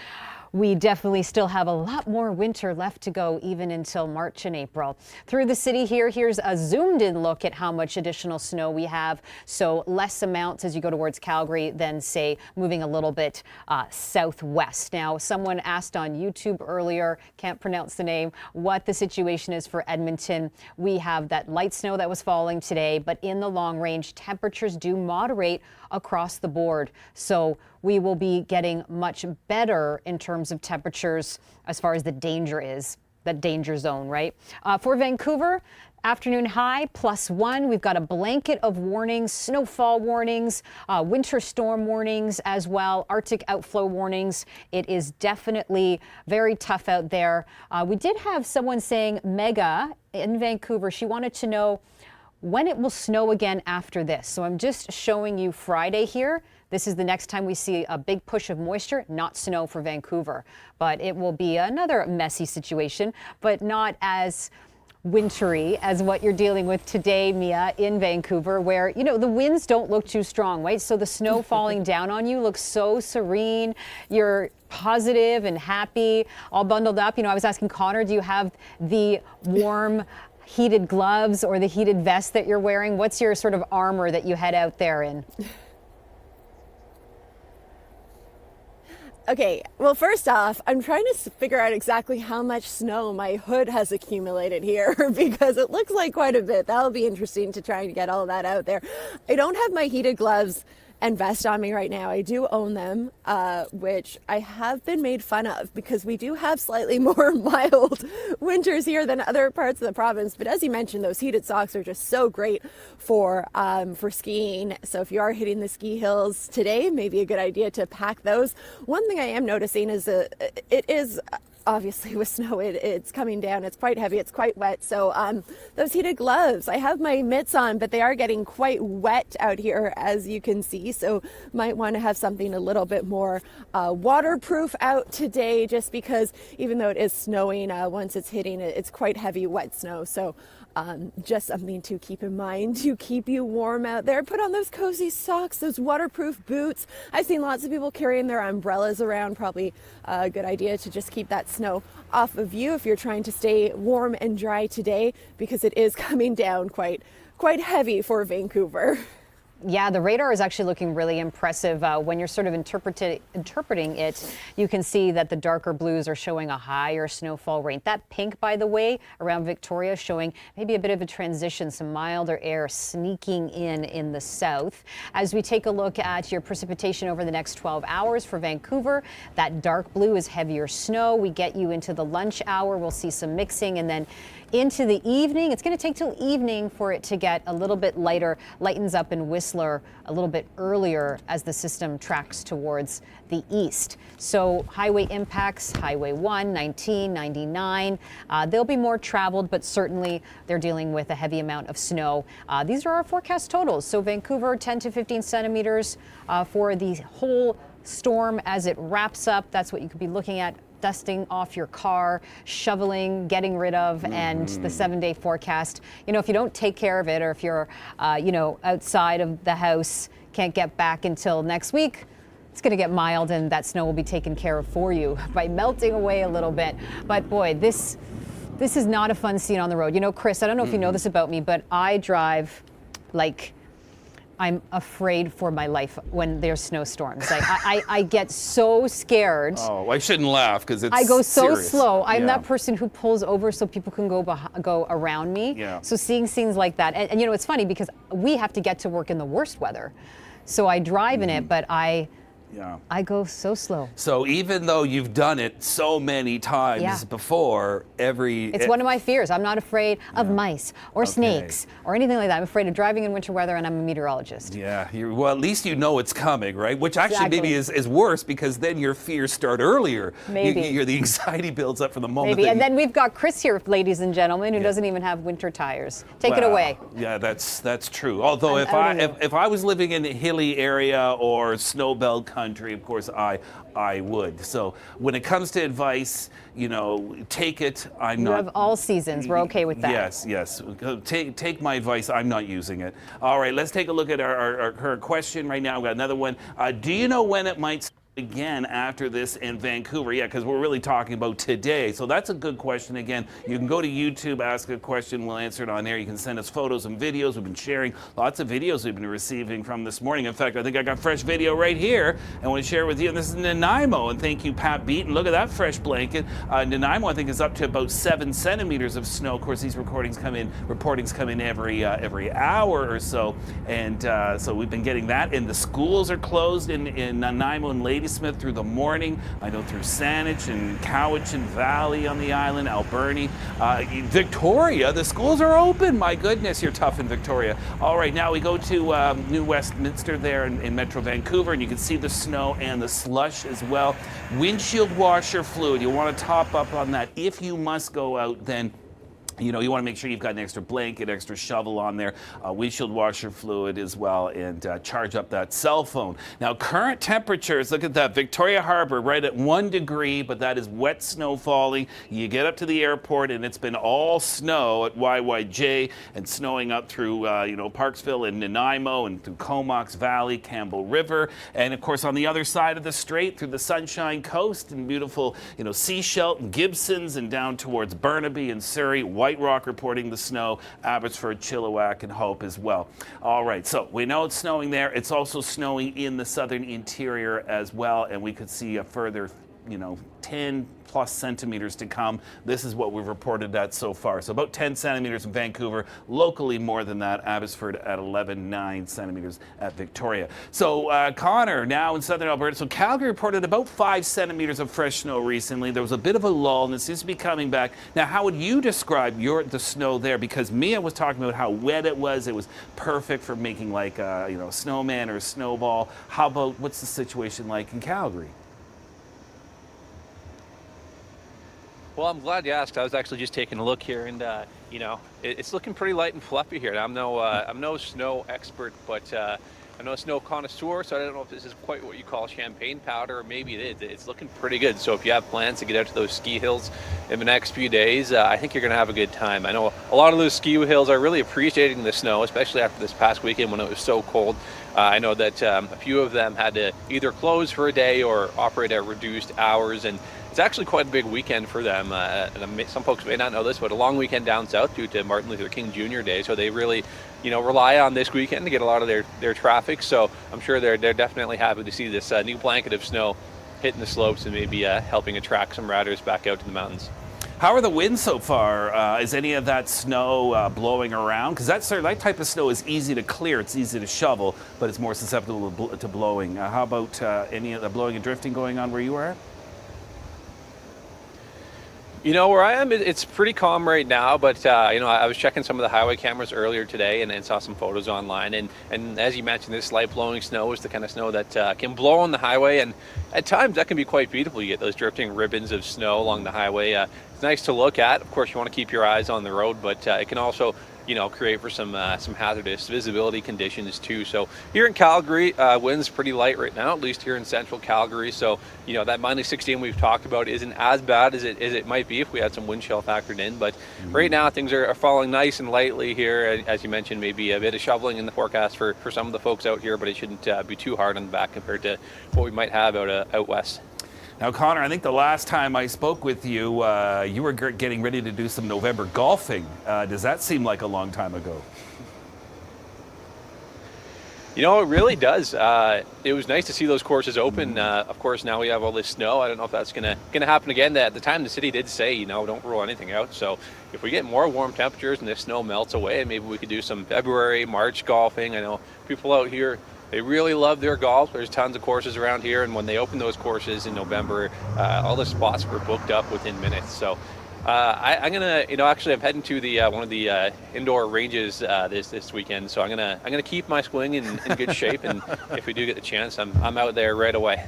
we definitely still have a lot more winter left to go, even until March and April. Through the city here's a zoomed in look at how much additional snow we have. So less amounts as you go towards Calgary than, say, moving a little bit southwest. Now, someone asked on YouTube earlier, can't pronounce the name, what the situation is for Edmonton. We have that light snow that was falling today, but in the long range, temperatures do moderate across the board. So we will be getting much better in terms of temperatures as far as the danger is, that danger zone, right? For Vancouver, Afternoon high +1. We've got a blanket of warnings, snowfall warnings, winter storm warnings as well, Arctic outflow warnings. It is definitely very tough out there. We did have someone saying, Mega in Vancouver, she wanted to know when it will snow again after this. So I'm just showing you Friday here. This is the next time we see a big push of moisture, not snow for Vancouver. But it will be another messy situation, but not as wintry as what you're dealing with today, Mia, in Vancouver, where, you know, the winds don't look too strong, right? So the snow falling down on you looks so serene. You're positive and happy, all bundled up. You know, I was asking Connor, do you have the warm heated gloves or the heated vest that you're wearing? What's your sort of armor that you head out there in? Okay, well, first off, I'm trying to figure out exactly how much snow my hood has accumulated here because it looks like quite a bit. That'll be interesting to try and get all that out there. I don't have my heated gloves and vest on me right now. I do own them, which I have been made fun of because we do have slightly more mild winters here than other parts of the province. But as you mentioned, those heated socks are just so great for skiing. So if you are hitting the ski hills today, maybe a good idea to pack those. One thing I am noticing is it is obviously with snow, it's coming down. It's quite heavy. It's quite wet. So those heated gloves, I have my mitts on, but they are getting quite wet out here, as you can see. So might want to have something a little bit more waterproof out today, just because even though it is snowing, once it's hitting it, it's quite heavy, wet snow. So just something to keep in mind to keep you warm out there. Put on those cozy socks, those waterproof boots. I've seen lots of people carrying their umbrellas around. Probably a good idea to just keep that snow off of you if you're trying to stay warm and dry today, because it is coming down quite heavy for Vancouver. Yeah, the radar is actually looking really impressive. When you're sort of interpreting it, you can see that the darker blues are showing a higher snowfall rate. That pink, by the way, around Victoria, showing maybe a bit of a transition, some milder air sneaking in the south. As we take a look at your precipitation over the next 12 hours for Vancouver, that dark blue is heavier snow. We get you into the lunch hour. We'll see some mixing, and then into the evening. It's going to take till evening for it to get a little bit lighter, lightens up in Whistler a little bit earlier as the system tracks towards the east. So highway impacts, Highway 1, 19, 99, they'll be more traveled, but certainly they're dealing with a heavy amount of snow. These are our forecast totals. So Vancouver, 10 to 15 centimeters for the whole storm as it wraps up. That's what you could be looking at. Dusting off your car, shoveling, getting rid of, and the 7-day forecast. You know, if you don't take care of it, or if you're, outside of the house, can't get back until next week, it's going to get mild, and that snow will be taken care of for you by melting away a little bit. But boy, this is not a fun scene on the road. You know, Chris, I don't know if you know this about me, but I drive like I'm afraid for my life when there's snowstorms. Like I get so scared. Oh, I shouldn't laugh because it's I go so serious. slow. I'm Yeah. that person who pulls over so people can go around me. Yeah. So seeing scenes like that, and you know, it's funny because we have to get to work in the worst weather. So I drive in it, but I go so slow. So even though you've done it so many times Yeah. before, It's one of my fears. I'm not afraid of mice or snakes or anything like that. I'm afraid of driving in winter weather, and I'm a meteorologist. Yeah, well, at least you know it's coming, right? Which actually maybe is worse, because then your fears start earlier. Maybe. The anxiety builds up from the moment. Maybe. And then we've got Chris here, ladies and gentlemen, who doesn't even have winter tires. Take it Well, away. Yeah, that's true. Although I'm out of if I was living in a hilly area or snow belt country, of course I would. So when it comes to advice, you know, take it. You have all seasons. We're okay with that. Yes. Take my advice. I'm not using it. All right, let's take a look at our question right now. We've got another one. Do you know when it might again after this in Vancouver? Yeah, because we're really talking about today. So that's a good question. Again, you can go to YouTube, ask a question, we'll answer it on there. You can send us photos and videos. We've been sharing lots of videos we've been receiving from this morning. In fact, I think I got fresh video right here I want to share with you. And this is Nanaimo, and thank you, Pat Beaton. Look at that fresh blanket. Nanaimo, I think, is up to about 7 centimeters of snow. Of course, these reportings come in every hour or so, and so we've been getting that. And the schools are closed in Nanaimo and Lady Ladysmith through the morning. I know through Saanich and Cowichan Valley on the island, Alberni. Victoria, the schools are open. My goodness, you're tough in Victoria. All right, now we go to New Westminster there in Metro Vancouver, and you can see the snow and the slush as well. Windshield washer fluid, you'll want to top up on that. If you must go out, then you want to make sure you've got an extra blanket, extra shovel on there, windshield washer fluid as well, and charge up that cell phone. Now, current temperatures, look at that. Victoria Harbor right at 1 degree, but that is wet snow falling. You get up to the airport, and it's been all snow at YYJ and snowing up through, Parksville and Nanaimo and through Comox Valley, Campbell River. And, of course, on the other side of the strait through the Sunshine Coast and beautiful, Seashelt and Gibsons and down towards Burnaby and Surrey. White Rock reporting the snow, Abbotsford, Chilliwack, and Hope as well. All right, so we know it's snowing there. It's also snowing in the southern interior as well, and we could see a further 10 plus centimeters to come. This is what we've reported at so far. So about 10 centimeters in Vancouver, locally more than that. Abbotsford at 11.9 centimeters at Victoria. So Connor, now in southern Alberta. So Calgary reported about 5 centimeters of fresh snow recently. There was a bit of a lull, and it seems to be coming back. Now, how would you describe the snow there? Because Mia was talking about how wet it was. It was perfect for making like a snowman or a snowball. How about, what's the situation like in Calgary? Well, I'm glad you asked. I was actually just taking a look here, and it's looking pretty light and fluffy here. I'm no snow expert, but I'm no snow connoisseur, so I don't know if this is quite what you call champagne powder, or maybe it is. It's looking pretty good. So if you have plans to get out to those ski hills in the next few days, I think you're going to have a good time. I know a lot of those ski hills are really appreciating the snow, especially after this past weekend when it was so cold. I know that a few of them had to either close for a day or operate at reduced hours, and it's actually quite a big weekend for them. And some folks may not know this, but a long weekend down south due to Martin Luther King Jr. Day. So they really, rely on this weekend to get a lot of their traffic. So I'm sure they're definitely happy to see this new blanket of snow hitting the slopes and maybe helping attract some riders back out to the mountains. How are the winds so far? Is any of that snow blowing around? Because that type of snow is easy to clear, it's easy to shovel, but it's more susceptible to blowing. How about any of the blowing and drifting going on where you are? Where I am, it's pretty calm right now, but I was checking some of the highway cameras earlier today and saw some photos online, and as you mentioned, this light blowing snow is the kind of snow that can blow on the highway, and at times that can be quite beautiful. You get those drifting ribbons of snow along the highway. It's nice to look at. Of course, you want to keep your eyes on the road, but it can also create for some hazardous visibility conditions too. So here in Calgary, wind's pretty light right now, at least here in central Calgary. So that minus 16 we've talked about isn't as bad as it might be if we had some wind chill factored in. But right now things are falling nice and lightly here. As you mentioned, maybe a bit of shoveling in the forecast for some of the folks out here, but it shouldn't be too hard on the back compared to what we might have out west. Now, Connor, I think the last time I spoke with you, you were getting ready to do some November golfing. Does that seem like a long time ago? It really does. It was nice to see those courses open. Of course, now we have all this snow. I don't know if that's gonna happen again. At the time, the city did say, don't rule anything out. So if we get more warm temperatures and this snow melts away, maybe we could do some February, March golfing. I know people out here, they really love their golf. There's tons of courses around here, and when they open those courses in November, all the spots were booked up within minutes. So I'm gonna, actually, I'm heading to the one of the indoor ranges this weekend. So I'm gonna keep my swing in good shape, and if we do get the chance, I'm out there right away.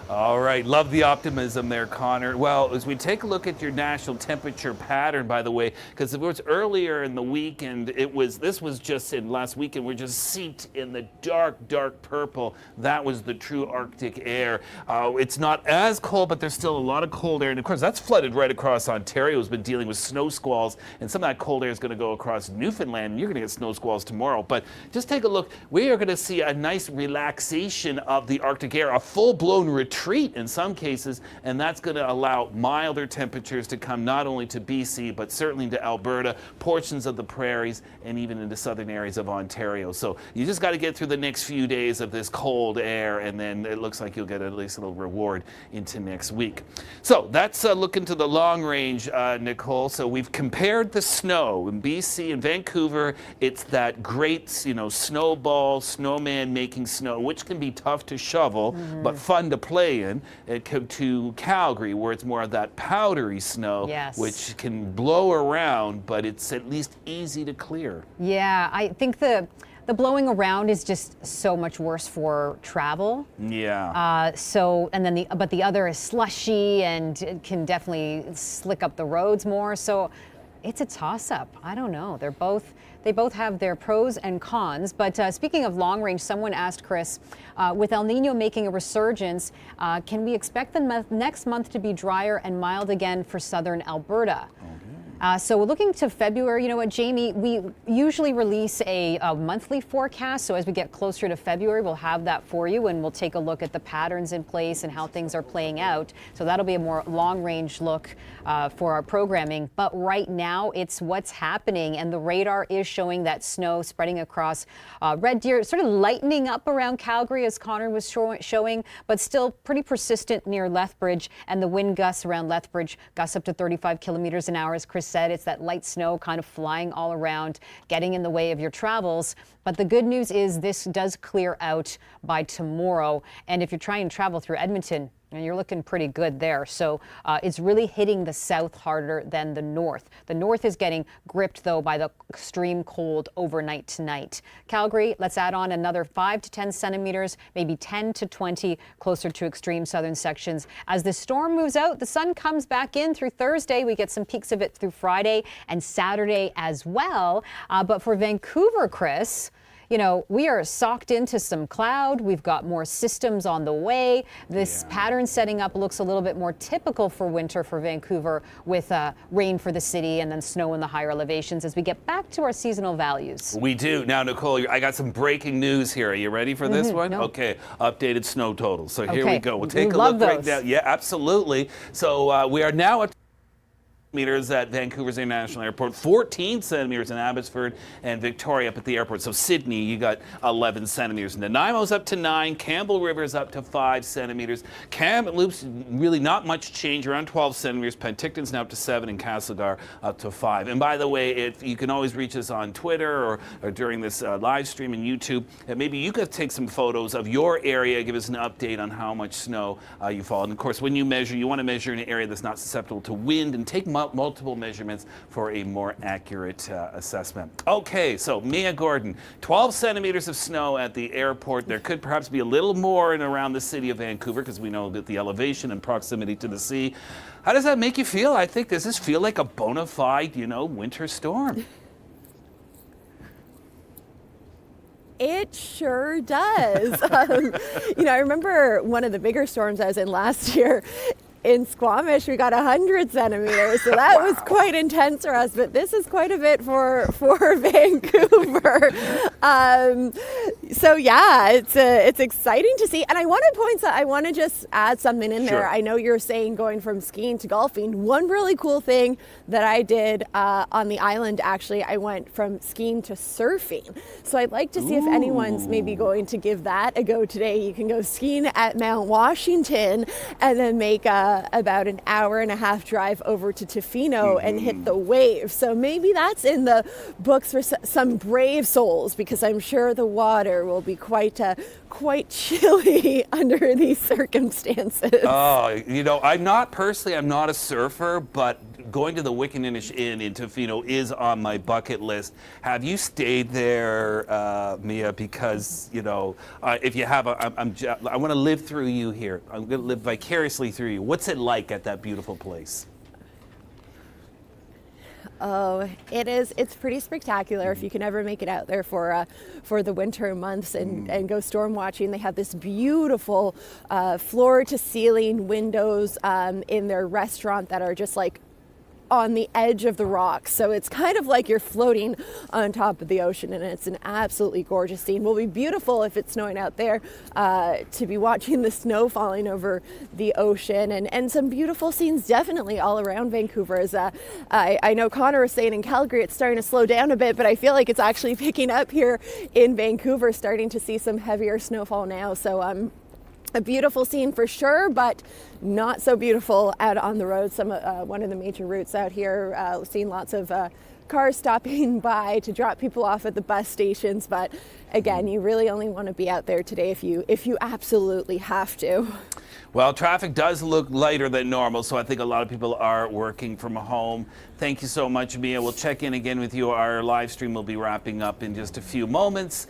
All right, love the optimism there, Connor. Well, as we take a look at your national temperature pattern, by the way, because it was earlier in the week, and this was just in last weekend, we're just seeped in the dark purple. That was the true Arctic air. It's not as cold, but there's still a lot of cold air, and of course that's flooded right across Ontario. Has been dealing with snow squalls, and some of that cold air is going to go across Newfoundland, and you're going to get snow squalls tomorrow. But just take a look. We are going to see a nice relaxation of the Arctic air, a full-blown retreat in some cases, and that's going to allow milder temperatures to come not only to BC, but certainly to Alberta, portions of the prairies, and even into southern areas of Ontario. So you just got to get through the next few days of this cold air, and then it looks like you'll get at least a little reward into next week. So that's a look into the long range, Nicole. So we've compared the snow in BC and Vancouver. It's that great, snowball, snowman making snow, which can be tough to shovel, but fun to play saying, to Calgary, where it's more of that powdery snow, Yes. which can blow around, but it's at least easy to clear. Yeah, I think the blowing around is just so much worse for travel. Yeah. And then the other is slushy and it can definitely slick up the roads more. So it's a toss-up. I don't know. They both have their pros and cons. But speaking of long range, someone asked Chris, with El Nino making a resurgence, can we expect the next month to be drier and mild again for southern Alberta? So we're looking to February. You know what, Jamie, we usually release a monthly forecast. So as we get closer to February, we'll have that for you and we'll take a look at the patterns in place and how things are playing out. So that'll be a more long range look for our programming. But right now it's what's happening, and the radar is showing that snow spreading across Red Deer, sort of lightening up around Calgary as Connor was showing, but still pretty persistent near Lethbridge, and the wind gusts around Lethbridge gusts up to 35 kilometers an hour, as Chris said. It's that light snow kind of flying all around, getting in the way of your travels. But the good news is this does clear out by tomorrow. And if you're trying to travel through Edmonton, and you're looking pretty good there. So it's really hitting the south harder than the north. The north is getting gripped, though, by the extreme cold overnight tonight. Calgary, let's add on another 5 to 10 centimeters, maybe 10 to 20 closer to extreme southern sections. As the storm moves out, the sun comes back in through Thursday. We get some peaks of it through Friday and Saturday as well. But for Vancouver, Chris, you know, we are socked into some cloud. We've got more systems on the way. This pattern setting up looks a little bit more typical for winter for Vancouver, with rain for the city and then snow in the higher elevations as we get back to our seasonal values. We do. Now, Nicole, I got some breaking news here. Are you ready for this one? No. Okay. Updated snow totals. So here Okay. we go. We'll take We a love look right those. now. Yeah, absolutely. So we are now at meters at Vancouver's International Airport, 14 centimeters in Abbotsford, and Victoria up at the airport. So Sydney, you got 11 centimeters. Nanaimo's up to 9, Campbell River's up to 5 centimeters. Kamloops, really not much change, around 12 centimeters. Penticton's now up to 7, and Castlegar up to 5. And by the way, you can always reach us on Twitter or during this live stream on YouTube. And maybe you could take some photos of your area, give us an update on how much snow you fall. And of course, when you measure, you want to measure in an area that's not susceptible to wind, and take multiple measurements for a more accurate assessment. Okay, so Mia Gordon, 12 centimeters of snow at the airport. There could perhaps be a little more in around the city of Vancouver, because we know that the elevation and proximity to the sea. How does that make you feel? I think, does this feel like a bona fide, winter storm? It sure does. I remember one of the bigger storms I was in last year. In Squamish, we got 100 centimeters, so that was quite intense for us, but this is quite a bit for Vancouver. So yeah, it's exciting to see. And I want to just add something in there. Sure. I know you're saying going from skiing to golfing. One really cool thing that I did on the island, actually, I went from skiing to surfing. So I'd like to see if anyone's maybe going to give that a go today. You can go skiing at Mount Washington and then make about an hour and a half drive over to Tofino and hit the waves. So maybe that's in the books for some brave souls, because I'm sure the water will be quite chilly under these circumstances. Oh, I'm not a surfer, but going to the Wickaninnish Inn in Tofino is on my bucket list. Have you stayed there, Mia? Because, if you have, I want to live through you here. I'm going to live vicariously through you. What's it like at that beautiful place? Oh, it's pretty spectacular if you can ever make it out there for the winter months and go storm watching. They have this beautiful floor to ceiling windows in their restaurant that are just like on the edge of the rocks. So it's kind of like you're floating on top of the ocean, and it's an absolutely gorgeous scene. Will be beautiful if it's snowing out there to be watching the snow falling over the ocean, and some beautiful scenes definitely all around Vancouver. As I know Connor was saying in Calgary it's starting to slow down a bit, but I feel like it's actually picking up here in Vancouver, starting to see some heavier snowfall now. So a beautiful scene for sure, but not so beautiful out on the road. One of the major routes out here, seeing lots of cars stopping by to drop people off at the bus stations. But again, you really only want to be out there today if you absolutely have to. Well, traffic does look lighter than normal, so I think a lot of people are working from home. Thank you so much, Mia. We'll check in again with you. Our live stream will be wrapping up in just a few moments.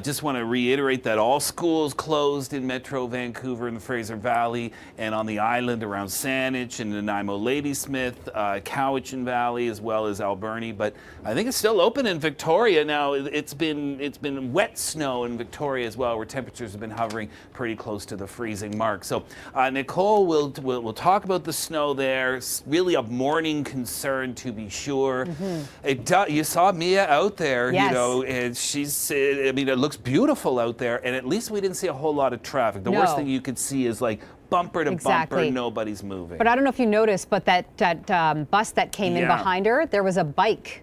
Just want to reiterate that all schools closed in Metro Vancouver and the Fraser Valley and on the island around Saanich and Nanaimo Ladysmith, Cowichan Valley, as well as Alberni. But I think it's still open in Victoria now. It's been wet snow in Victoria as well, where temperatures have been hovering pretty close to the freezing mark. So Nicole will talk about the snow there. It's really a morning concern, to be sure. You saw Mia out there, Yes. you know, and it looks beautiful out there, and at least we didn't see a whole lot of traffic. The worst thing you could see is like bumper to bumper, nobody's moving. But I don't know if you noticed, but that bus that came in behind her, there was a bike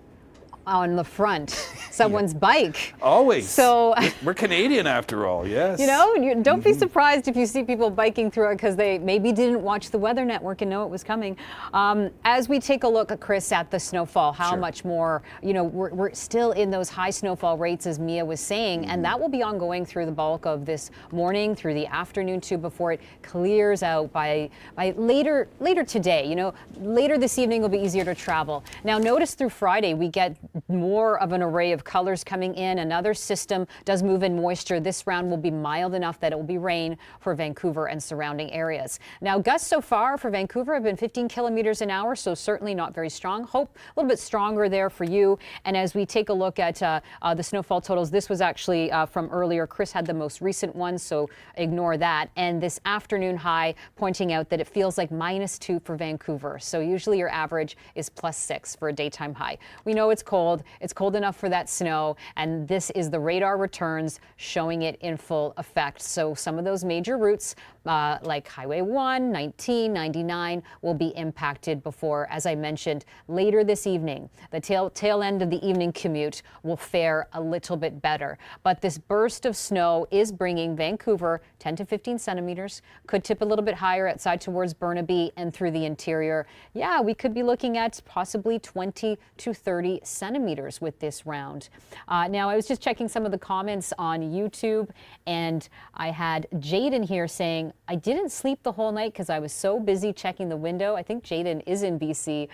on the front, someone's bike. Always. So we're Canadian after all, yes. You know, don't be surprised if you see people biking through it because they maybe didn't watch the Weather Network and know it was coming. As we take a look, Chris, at the snowfall, how much more, you know, we're still in those high snowfall rates, as Mia was saying, and that will be ongoing through the bulk of this morning, through the afternoon too, before it clears out by later today. You know, later this evening will be easier to travel. Now, notice through Friday we get more of an array of colors coming in. Another system does move in moisture. This round will be mild enough that it will be rain for Vancouver and surrounding areas. Now, gusts so far for Vancouver have been 15 kilometers an hour, so certainly not very strong. Hope a little bit stronger there for you. And as we take a look at the snowfall totals, this was actually from earlier. Chris had the most recent one, so ignore that. And this afternoon high pointing out that it feels like -2 for Vancouver. So usually your average is +6 for a daytime high. We know it's cold. It's cold enough for that snow, and this is the radar returns showing it in full effect. So some of those major routes like Highway 1, 19, 99 will be impacted before, as I mentioned, later this evening. The tail end of the evening commute will fare a little bit better. But this burst of snow is bringing Vancouver 10 to 15 centimeters, could tip a little bit higher outside towards Burnaby and through the interior. Yeah, we could be looking at possibly 20 to 30 centimeters with this round. Now, I was just checking some of the comments on YouTube, and I had Jaden here saying, I didn't sleep the whole night because I was so busy checking the window. I think Jaden is in BC.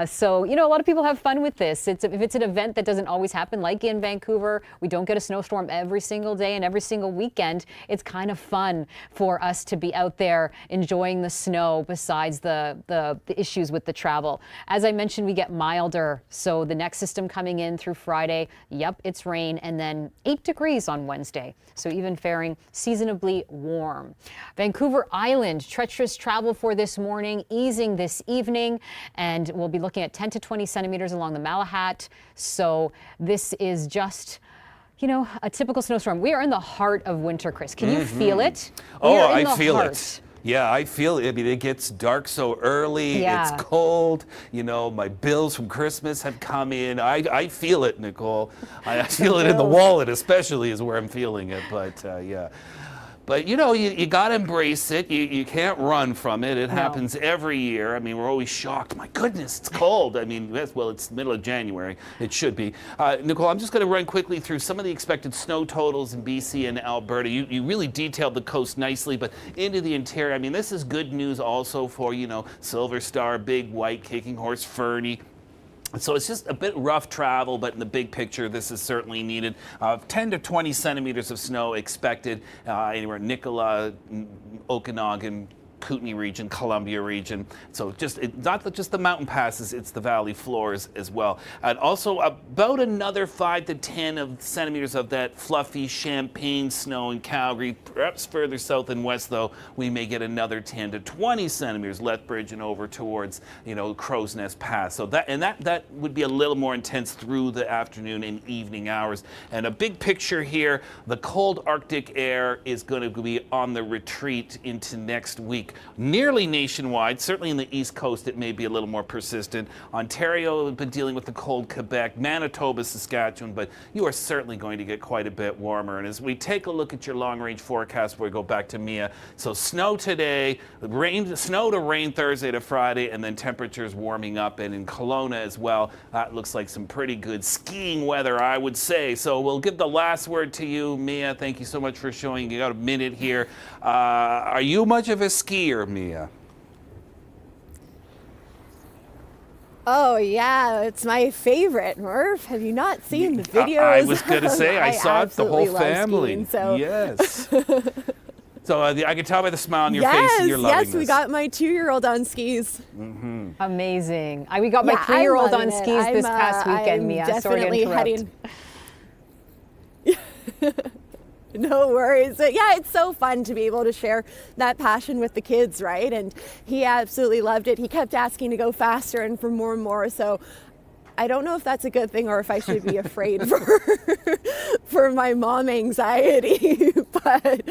So, you know, a lot of people have fun with this. If it's an event that doesn't always happen, like in Vancouver, we don't get a snowstorm every single day and every single weekend. It's kind of fun for us to be out there enjoying the snow besides the issues with the travel. As I mentioned, we get milder. So the next system coming in through Friday, yep, it's rain, and then 8 degrees on Wednesday. So even faring seasonably warm. Vancouver Island, treacherous travel for this morning, easing this evening, and we'll be looking at 10 to 20 centimeters along the Malahat. So this is just, you know, a typical snowstorm. We are in the heart of winter, Chris. Can you feel it? I feel it. Yeah, I feel it. I mean, it gets dark so early. Yeah. It's cold. You know, my bills from Christmas have come in. I feel it, Nicole. I feel it in the wallet, especially, is where I'm feeling it. But yeah. But, you know, you got to embrace it. You can't run from it. It happens every year. I mean, we're always shocked. My goodness, it's cold. I mean, well, it's the middle of January. It should be. Nicole, I'm just going to run quickly through some of the expected snow totals in BC and Alberta. You really detailed the coast nicely, but into the interior, I mean, this is good news also for, you know, Silver Star, Big White, Kicking Horse, Fernie. So it's just a bit rough travel, but in the big picture, this is certainly needed. 10 to 20 centimeters of snow expected anywhere in Nicola, Okanagan, Kootenay region, Columbia region. So not just the mountain passes, it's the valley floors as well. And also about another 5 to 10 centimeters of that fluffy champagne snow in Calgary. Perhaps further south and west, though, we may get another 10 to 20 centimeters, Lethbridge and over towards, you know, Crow's Nest Pass. So that would be a little more intense through the afternoon and evening hours. And a big picture here, the cold Arctic air is going to be on the retreat into next week. week. Nearly nationwide, certainly in the East Coast, it may be a little more persistent. Ontario has been dealing with the cold. Quebec, Manitoba, Saskatchewan, but you are certainly going to get quite a bit warmer. And as we take a look at your long-range forecast, we go back to Mia. So snow today, snow to rain Thursday to Friday, and then temperatures warming up. And in Kelowna as well, that looks like some pretty good skiing weather, I would say. So we'll give the last word to you, Mia. Thank you so much for showing. You got a minute here. Are you much of a skier, Mia? Oh yeah, it's my favorite, Murph. Have you not seen the videos? I was going to say, I saw it, the whole family. Skiing, so. Yes. So I can tell by the smile on your face that you're loving this. Yes, we got my 2-year-old on skis. Mm-hmm. Amazing. We got my 3-year-old on skis this past weekend, Mia. Definitely heading. No worries. But yeah, it's so fun to be able to share that passion with the kids, right? And he absolutely loved it. He kept asking to go faster and for more and more. So I don't know if that's a good thing or if I should be afraid for my mom anxiety. But,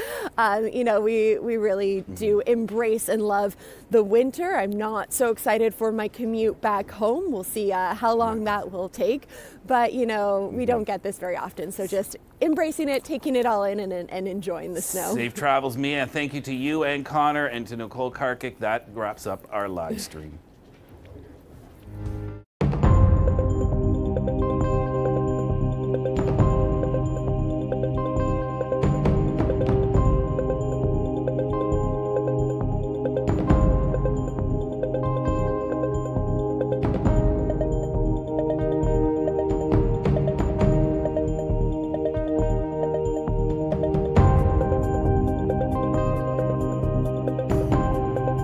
we really do embrace and love the winter. I'm not so excited for my commute back home. We'll see how long that will take. But, we don't get this very often. So just embracing it, taking it all in and enjoying the snow. Safe travels, Mia. Thank you to you and Connor and to Nicole Karkic. That wraps up our live stream.